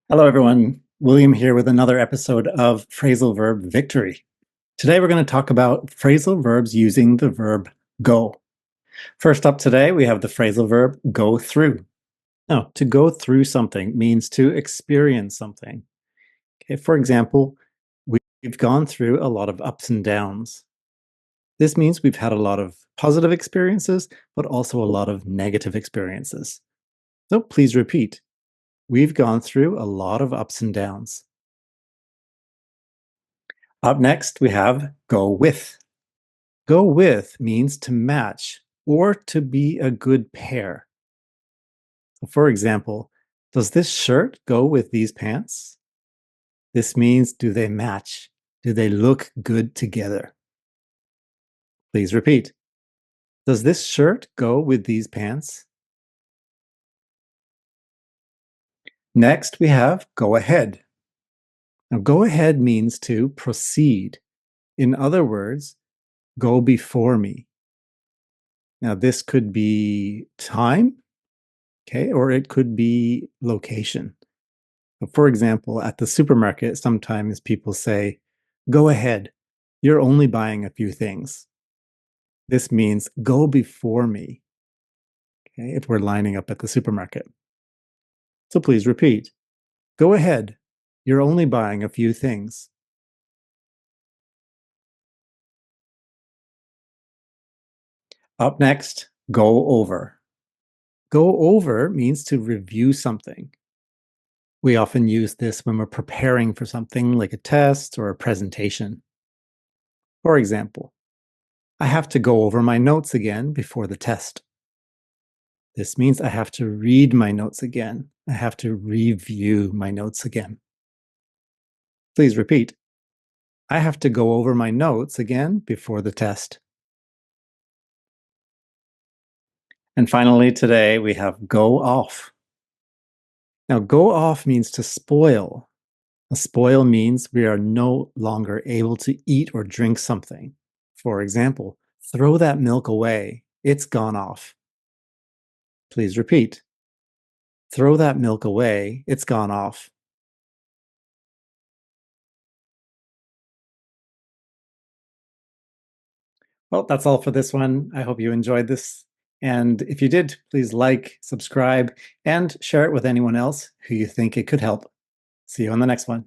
Hello, everyone. William here with another episode of Phrasal Verb Victory. Today, we're going to talk about phrasal verbs using the verb go. First up today, we have the phrasal verb go through. Now, to go through something means to experience something. Okay, for example, we've gone through a lot of ups and downs. This means we've had a lot of positive experiences, but also a lot of negative experiences. So please repeat. We've gone through a lot of ups and downs. Up next, we have go with. Go with means to match or to be a good pair. So for example, does this shirt go with these pants? This means, do they match? Do they look good together? Please repeat. Does this shirt go with these pants? Next, we have go ahead. Now, go ahead means to proceed. In other words, go before me. Now, this could be time, okay, or it could be location. For example, at the supermarket, sometimes people say, go ahead, you're only buying a few things. This means go before me, okay, if we're lining up at the supermarket. So please repeat, go ahead, you're only buying a few things. Up next, go over. Go over means to review something. We often use this when we're preparing for something like a test or a presentation. For example, I have to go over my notes again before the test. This means I have to read my notes again. I have to review my notes again. Please repeat. I have to go over my notes again before the test. And finally, today we have go off. Now, go off means to spoil. A spoil means we are no longer able to eat or drink something. For example, throw that milk away. It's gone off. Please repeat. Throw that milk away. It's gone off. Well, that's all for this one. I hope you enjoyed this. And if you did, please like, subscribe, and share it with anyone else who you think it could help. See you on the next one.